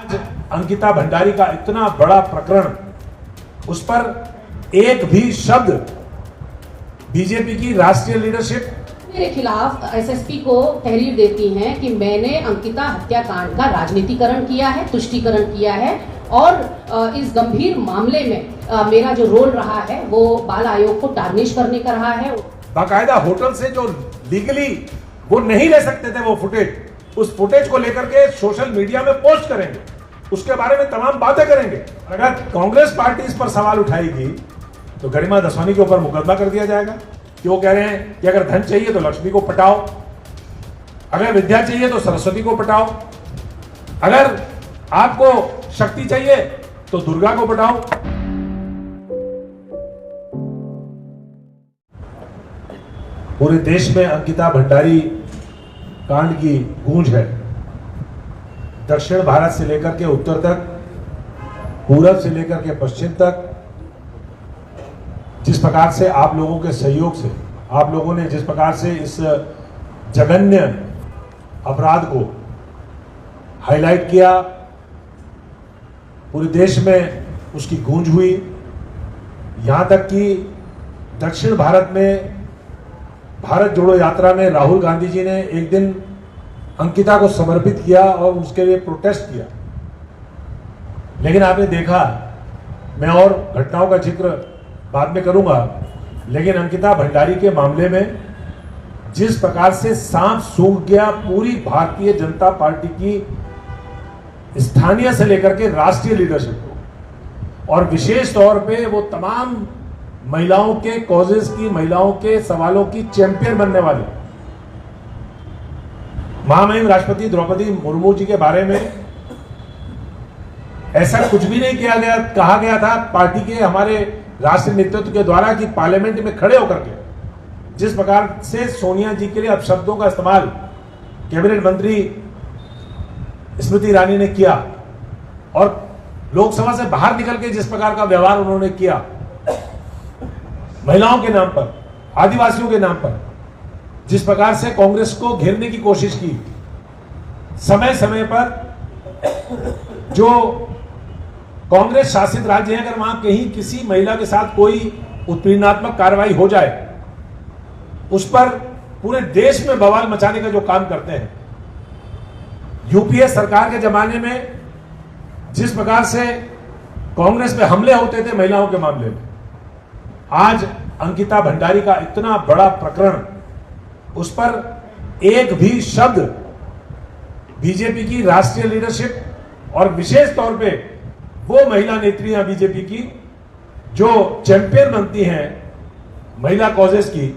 आज अंकिता भंडारी का इतना बड़ा प्रकरण, उस पर एक भी शब्द बीजेपी की राष्ट्रीय लीडरशिप मेरे खिलाफ एसएसपी को तहरीर देती हैं कि मैंने अंकिता हत्याकांड का राजनीतिकरण किया है, तुष्टीकरण किया है और इस गंभीर मामले में मेरा जो रोल रहा है वो बाल आयोग को टार्निश करने का रहा है। बाकायदा होटल से जो लीगली वो नहीं ले सकते थे वो फुटेज, उस फुटेज को लेकर के सोशल मीडिया में पोस्ट करेंगे, उसके बारे में तमाम बातें करेंगे। अगर कांग्रेस पार्टी इस पर सवाल उठाएगी तो गरिमा दसवानी के ऊपर मुकदमा कर दिया जाएगा कि वो कह रहे हैं कि अगर धन चाहिए तो लक्ष्मी को पटाओ, अगर विद्या चाहिए तो सरस्वती को पटाओ, अगर आपको शक्ति चाहिए तो दुर्गा को पटाओ। पूरे देश में अंकिता भंडारी कांड की गूंज है। दक्षिण भारत से लेकर के उत्तर तक, पूरब से लेकर के पश्चिम तक, जिस प्रकार से आप लोगों के सहयोग से, आप लोगों ने जिस प्रकार से इस जघन्य अपराध को हाईलाइट किया, पूरे देश में उसकी गूंज हुई। यहां तक कि दक्षिण भारत में भारत जोड़ो यात्रा में राहुल गांधी जी ने एक दिन अंकिता को समर्पित किया और उसके लिए प्रोटेस्ट किया। लेकिन आपने देखा, मैं और घटनाओं का जिक्र बाद में करूंगा, लेकिन अंकिता भंडारी के मामले में जिस प्रकार से सांप सूंघ गया पूरी भारतीय जनता पार्टी की स्थानीय से लेकर के राष्ट्रीय लीडरशिप को, और विशेष तौर पे वो तमाम महिलाओं के कॉजेस की, महिलाओं के सवालों की चैंपियन बनने वाली महामहिम राष्ट्रपति द्रौपदी मुर्मू जी के बारे में ऐसा कुछ भी नहीं किया गया, कहा गया था पार्टी के हमारे राष्ट्रीय नेतृत्व के द्वारा कि पार्लियामेंट में खड़े होकर के जिस प्रकार से सोनिया जी के लिए अपशब्दों का इस्तेमाल कैबिनेट मंत्री स्मृति ईरानी ने किया और लोकसभा से बाहर निकल के जिस प्रकार का व्यवहार उन्होंने किया महिलाओं के नाम पर, आदिवासियों के नाम पर, जिस प्रकार से कांग्रेस को घेरने की कोशिश की, समय समय पर जो कांग्रेस शासित राज्य हैं, अगर वहां कहीं किसी महिला के साथ कोई उत्पीड़नात्मक कार्रवाई हो जाए, उस पर पूरे देश में बवाल मचाने का जो काम करते हैं। यूपीए सरकार के जमाने में जिस प्रकार से कांग्रेस पे हमले होते थे महिलाओं के मामले में, आज अंकिता भंडारी का इतना बड़ा प्रकरण, उस पर एक भी शब्द बीजेपी की राष्ट्रीय लीडरशिप और विशेष तौर पे वो महिला नेत्रियां बीजेपी की जो चैंपियन बनती हैं महिला कॉजेस की,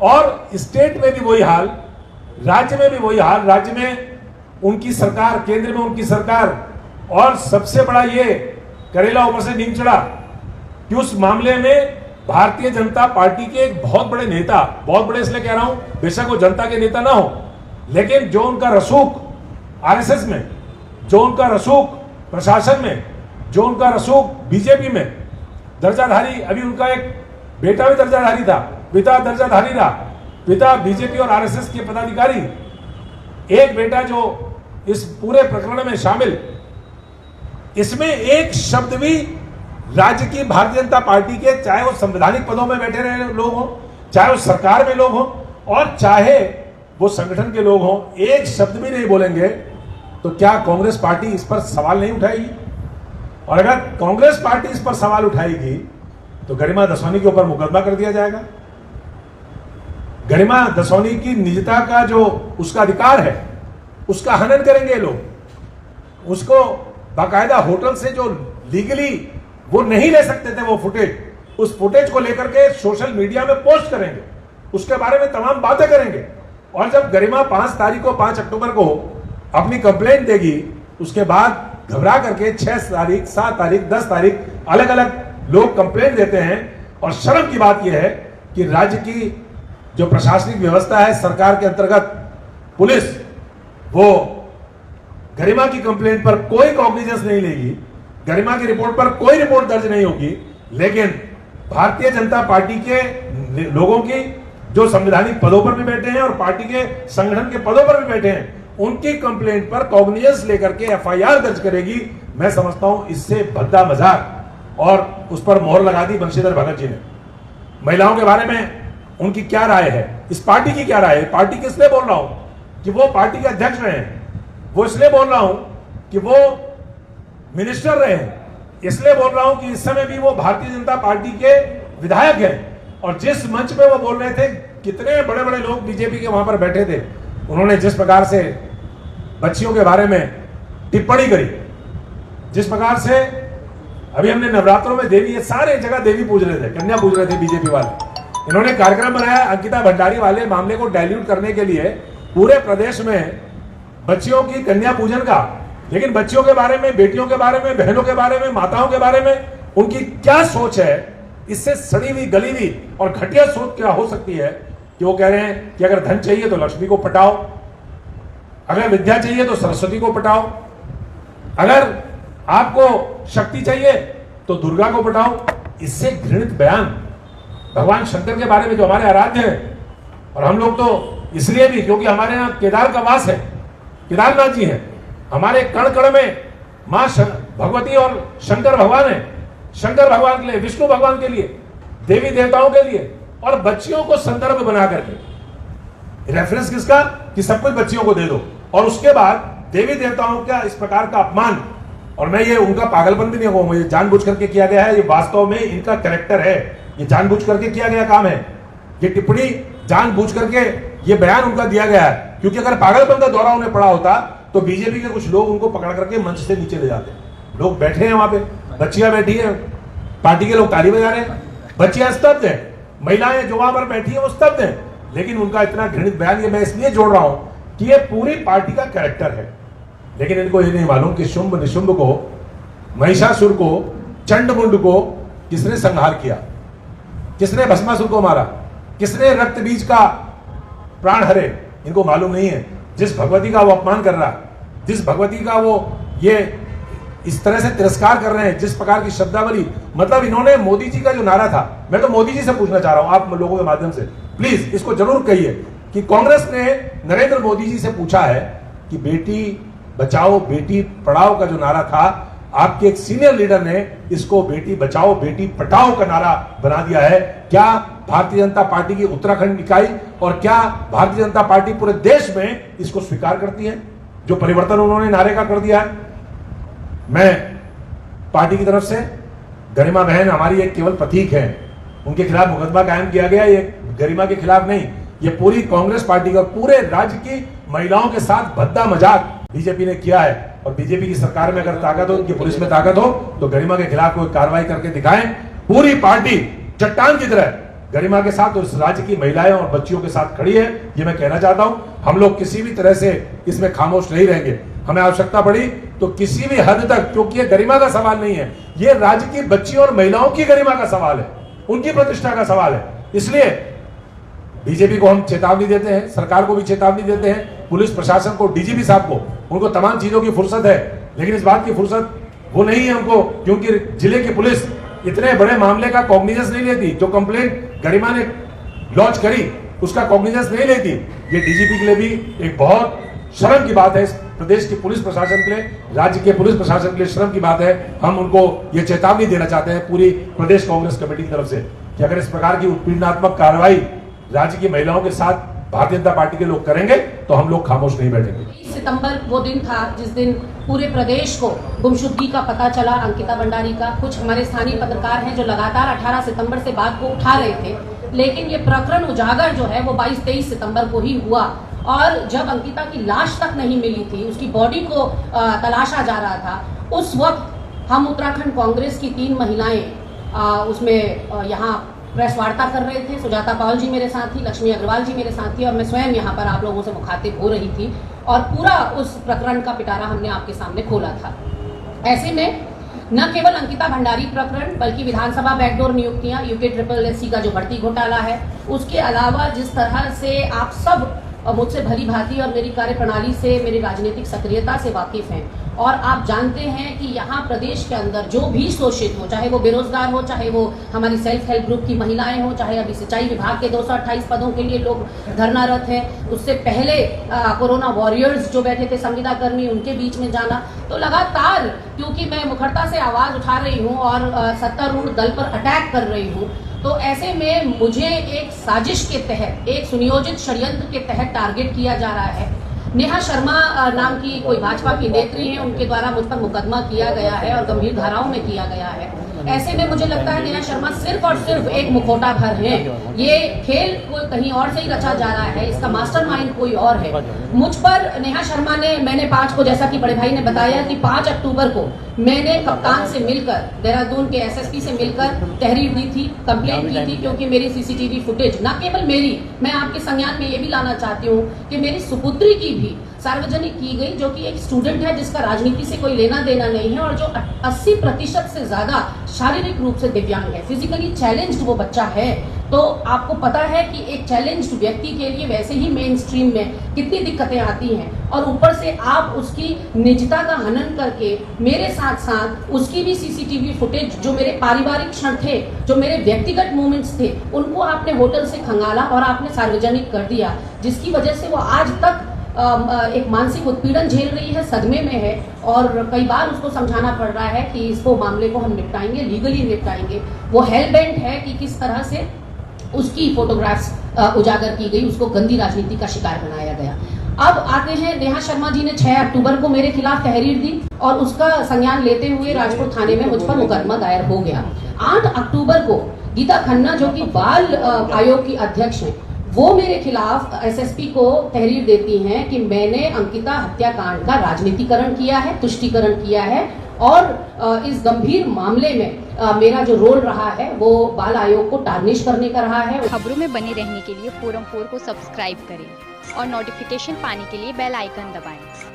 और स्टेट में भी वही हाल, राज्य में भी वही हाल, राज्य में उनकी सरकार, केंद्र में उनकी सरकार, और सबसे बड़ा ये करेला ऊपर से नीम चढ़ा कि उस मामले में भारतीय जनता पार्टी के एक बहुत बड़े नेता, बहुत बड़े इसलिए कह रहा हूं, बेशक वो जनता के नेता ना हो, लेकिन जो उनका रसूख आरएसएस में, जो उनका रसूख प्रशासन में, जो उनका रसूख बीजेपी में दर्जाधारी, अभी उनका एक बेटा भी दर्जाधारी था, पिता दर्जाधारी रहा, पिता बीजेपी और आरएसएस के पदाधिकारी, एक बेटा जो इस पूरे प्रकरण में शामिल, इसमें एक शब्द भी राज्य की भारतीय जनता पार्टी के, चाहे वो संवैधानिक पदों में बैठे रहे लोग हों, चाहे वो सरकार में लोग हों, और चाहे वो संगठन के लोग हों, एक शब्द भी नहीं बोलेंगे, तो क्या कांग्रेस पार्टी इस पर सवाल नहीं उठाएगी? और अगर कांग्रेस पार्टी इस पर सवाल उठाएगी तो गरिमा दसवानी के ऊपर मुकदमा कर दिया जाएगा। गरिमा दसवानी की निजता का जो उसका अधिकार है, उसका हनन करेंगे लोग, उसको बाकायदा होटल से जो लीगली वो नहीं ले सकते थे वो फुटेज, उस फुटेज को लेकर के सोशल मीडिया में पोस्ट करेंगे, उसके बारे में तमाम बातें करेंगे। और जब गरिमा 5 अक्टूबर को अपनी कंप्लेंट देगी, उसके बाद घबरा करके 6 तारीख, 7 तारीख, 10 तारीख अलग अलग लोग कंप्लेंट देते हैं। और शर्म की बात यह है कि राज्य की जो प्रशासनिक व्यवस्था है, सरकार के अंतर्गत पुलिस, वो गरिमा की कंप्लेंट पर कोई कॉग्निजेंस नहीं लेगी, गरिमा की रिपोर्ट पर कोई रिपोर्ट दर्ज नहीं होगी, लेकिन भारतीय जनता पार्टी के लोगों की जो संवैधानिक पदों पर भी बैठे हैं और पार्टी के संगठन के पदों पर भी बैठे हैं, उनकी कंप्लेंट पर कॉग्निजेंस लेकर के एफआईआर दर्ज करेगी। मैं समझता हूं इससे भद्दा मजाक और उस पर मोहर लगा दी बंशीधर भगत जी ने। महिलाओं के बारे में उनकी क्या राय है, इस पार्टी की क्या राय है? पार्टी किस लिए बोल रहा हूं कि वो पार्टी के अध्यक्ष रहे हैं, वो इसलिए बोल रहा हूं कि वो मिनिस्टर रहे हैं, इसलिए बोल रहा हूं कि इस समय भी वो भारतीय जनता पार्टी के विधायक हैं। और जिस मंच पे वो बोल रहे थे, कितने बड़े बड़े लोग बीजेपी के वहां पर बैठे थे, उन्होंने जिस प्रकार से बच्चियों के बारे में टिप्पणी करी, जिस प्रकार से अभी हमने नवरात्रों में देवी, ये सारे जगह देवी पूज रहे थे, कन्या पूज रहे थे बीजेपी वाले। इन्होंने कार्यक्रम बनाया अंकिता भंडारी वाले मामले को डाइल्यूट करने के लिए पूरे प्रदेश में बच्चियों की कन्या पूजन का। लेकिन बच्चियों के बारे में, बेटियों के बारे में, बहनों के बारे में, माताओं के बारे में उनकी क्या सोच है, इससे सड़ी हुई, गली हुई और घटिया सोच क्या हो सकती है कि वो कह रहे हैं कि अगर धन चाहिए तो लक्ष्मी को पटाओ, अगर विद्या चाहिए तो सरस्वती को पटाओ, अगर आपको शक्ति चाहिए तो दुर्गा को पटाओ। इससे घृणित बयान भगवान शंकर के बारे में, जो हमारे आराध्य हैं, और हम लोग तो इसलिए भी क्योंकि हमारे यहाँ केदार का वास है, केदारनाथ जी हैं, हमारे कण कण में मां भगवती और शंकर भगवान है। शंकर भगवान के लिए, विष्णु भगवान के लिए, देवी देवताओं के लिए, और बच्चियों को संदर्भ बना करके, रेफरेंस किसका कि सब कुछ बच्चियों को दे दो, और उसके बाद देवी देवताओं का इस प्रकार का अपमान। और मैं ये उनका पागलपन भी नहीं कहूंगा, ये जानबूझ करके किया गया है, ये वास्तव में इनका कैरेक्टर है, ये जानबूझ करके किया गया काम है। ये टिप्पणी जानबूझ करके, ये बयान उनका दिया गया है, क्योंकि अगर पागलपन का दौरा उन्हें पड़ा होता तो बीजेपी के कुछ लोग उनको पकड़ करके मंच से नीचे ले जाते। लोग बैठे हैं वहां पे, बच्चियां बैठी है, पार्टी के लोग ताली बजा रहे हैं, बच्चियां स्तब्ध है, महिलाएं जो वहां पर बैठी है वो स्तब्ध है। लेकिन उनका इतना घृणित बयान, ये मैं इसलिए जोड़ रहा हूं कि ये पूरी पार्टी का कैरेक्टर है। लेकिन इनको ये नहीं मालूम कि शुंभ निशुंभ को, महिषासुर को, चंडमुंड को किसने संहार किया, किसने भस्मासुर को मारा, किसने रक्त बीज का प्राण हरे, इनको मालूम नहीं है। जिस भगवती का वो अपमान कर रहा है, जिस भगवती का वो ये इस तरह से तिरस्कार कर रहे हैं, जिस प्रकार की शब्दावली, मतलब इन्होंने मोदी जी का जो नारा था, मैं तो मोदी जी से पूछना चाह रहा हूं आप लोगों के माध्यम से, प्लीज इसको जरूर कहिए कि कांग्रेस ने नरेंद्र मोदी जी से पूछा है कि बेटी बचाओ बेटी पढ़ाओ का जो नारा था, आपके एक सीनियर लीडर ने इसको बेटी बचाओ बेटी पढ़ाओ का नारा बना दिया है। क्या भारतीय जनता पार्टी की उत्तराखंड इकाई और क्या भारतीय जनता पार्टी पूरे देश में इसको स्वीकार करती है, जो परिवर्तन उन्होंने नारे का कर दिया है? मैं पार्टी की तरफ से, गरिमा बहन हमारी एक केवल प्रतीक है, उनके खिलाफ मुकदमा कायम किया गया, ये गरिमा के खिलाफ नहीं, ये पूरी कांग्रेस पार्टी का, पूरे राज्य की महिलाओं के साथ भद्दा मजाक बीजेपी ने किया है। और बीजेपी की सरकार में अगर ताकत हो, उनकी पुलिस में ताकत हो, तो गरिमा के खिलाफ कोई कार्रवाई करके दिखाएं। पूरी पार्टी चट्टान की तरह गरिमा के साथ और इस राज्य की महिलाएं और बच्चियों के साथ खड़ी है, ये मैं कहना चाहता हूं। हम लोग किसी भी तरह से इसमें खामोश नहीं रहेंगे, हमें आवश्यकता पड़ी तो किसी भी हद तक, क्योंकि ये गरिमा का सवाल नहीं है, ये राज्य की बच्चियों और महिलाओं की गरिमा का सवाल है, उनकी प्रतिष्ठा का सवाल है। इसलिए बीजेपी को हम चेतावनी देते हैं, सरकार को भी चेतावनी देते हैं, पुलिस प्रशासन को, डीजीपी साहब को, उनको तमाम चीजों की फुर्सत है, लेकिन इस बात की फुर्सत वो नहीं है उनको, क्योंकि जिले की पुलिस इतने बड़े मामले का कॉग्निजेंस नहीं लेती। जो कंप्लेंट गरिमा ने लॉन्च करी उसका कॉग्निजेंस नहीं लेती। ये डीजीपी के लिए भी एक बहुत शर्म की बात है, इस प्रदेश की पुलिस प्रशासन के लिए, राज्य के पुलिस प्रशासन के लिए शर्म की बात है। हम उनको ये चेतावनी देना चाहते हैं पूरी प्रदेश कांग्रेस कमेटी की तरफ से कि अगर इस प्रकार की उत्पीड़नात्मक कार्रवाई राज्य की महिलाओं के साथ भारतीय जनता पार्टी के लोग करेंगे तो हम लोग खामोश नहीं बैठेंगे। 20 सितंबर वो दिन था जिस दिन पूरे प्रदेश को गुमशुदगी का पता चला अंकिता भंडारी का। कुछ हमारे स्थानीय पत्रकार हैं जो लगातार 18 सितंबर से बात को उठा रहे थे, लेकिन ये प्रकरण उजागर जो है वो 22-23 सितंबर को ही हुआ। और जब अंकिता की लाश तक नहीं मिली थी, उसकी बॉडी को तलाशा जा रहा था, उस वक्त हम उत्तराखंड कांग्रेस की 3 महिलाएं उसमें यहाँ प्रेस वार्ता कर रहे थे। सुजाता पाल जी मेरे साथ थी, लक्ष्मी अग्रवाल जी मेरे साथ थी, और मैं स्वयं यहाँ पर आप लोगों से मुखातिब हो रही थी, और पूरा उस प्रकरण का पिटारा हमने आपके सामने खोला था। ऐसे में न केवल अंकिता भंडारी प्रकरण, बल्कि विधानसभा बैकडोर नियुक्तियां, यूके SSS का जो भर्ती घोटाला है, उसके अलावा जिस तरह से आप सब मुझसे भली भांति और मेरी कार्यप्रणाली से, मेरी राजनीतिक सक्रियता से वाकिफ हैं। और आप जानते हैं कि यहाँ प्रदेश के अंदर जो भी शोषित हो, चाहे वो बेरोजगार हो, चाहे वो हमारी सेल्फ हेल्प ग्रुप की महिलाएं हो, चाहे अभी सिंचाई विभाग के 228 पदों के लिए लोग धरनारत हैं, उससे पहले कोरोना वॉरियर्स जो बैठे थे संविदा कर्मी, उनके बीच में जाना, तो लगातार क्योंकि मैं मुखरता से आवाज उठा रही हूँ और सत्तारूढ़ दल पर अटैक कर रही हूँ, तो ऐसे में मुझे एक साजिश के तहत, एक सुनियोजित षड्यंत्र के तहत टारगेट किया जा रहा है। नेहा शर्मा नाम की कोई भाजपा की नेत्री है, उनके द्वारा मुझ पर मुकदमा किया गया है और गंभीर धाराओं में किया गया है। ऐसे में मुझे लगता है नेहा शर्मा सिर्फ और सिर्फ एक मुखौटा भर है। ये खेल कोई कहीं और से ही रचा जा रहा है, इसका मास्टरमाइंड कोई और है। मुझ पर नेहा शर्मा ने, मैंने 5 को, जैसा कि बड़े भाई ने बताया कि 5 अक्टूबर को मैंने कप्तान से मिलकर, देहरादून के एसएसपी से मिलकर तहरीर दी थी, कंप्लेंट की थी, क्योंकि मेरी सीसीटीवी फुटेज, न केवल मेरी, मैं आपके संज्ञान में ये भी लाना चाहती हूँ कि मेरी सुपुत्री की भी सार्वजनिक की गई, जो कि एक स्टूडेंट है जिसका राजनीति से कोई लेना देना नहीं है और जो 80% से ज्यादा शारीरिक रूप से दिव्यांग है, फिजिकली चैलेंज्ड वो बच्चा है। तो आपको पता है कि एक चैलेंज्ड व्यक्ति के लिए वैसे ही मेन स्ट्रीम में कितनी दिक्कतें आती हैं, और ऊपर से आप उसकी निजता का हनन करके मेरे साथ साथ उसकी भी सीसीटीवी फुटेज, जो मेरे पारिवारिक क्षण थे, जो मेरे व्यक्तिगत मोमेंट्स थे, उनको आपने होटल से खंगाला और आपने सार्वजनिक कर दिया, जिसकी वजह से वो आज तक एक मानसिक उत्पीड़न झेल रही है, सदमे में है, और कई बार उसको समझाना पड़ रहा है कि इसको मामले को हम निपटाएंगे, लीगली निपटाएंगे। वो हेलबेंट है कि किस तरह से उसकी फोटोग्राफ्स उजागर की गई, उसको गंदी राजनीति का शिकार बनाया गया। अब आते हैं, नेहा शर्मा जी ने 6 अक्टूबर को मेरे खिलाफ तहरीर दी और उसका संज्ञान लेते हुए राजपुर थाने में मुझ पर मुकदमा दायर हो गया। 8 अक्टूबर को गीता खन्ना, जो कि बाल आयोग की अध्यक्ष हैं, वो मेरे खिलाफ एसएसपी को तहरीर देती हैं कि मैंने अंकिता हत्याकांड का राजनीतिकरण किया है, तुष्टीकरण किया है, और इस गंभीर मामले में मेरा जो रोल रहा है वो बाल आयोग को टार्निश करने का रहा है। खबरों में बने रहने के लिए फोरम 4 को सब्सक्राइब करें और नोटिफिकेशन पाने के लिए बेल आइकन दबाएं।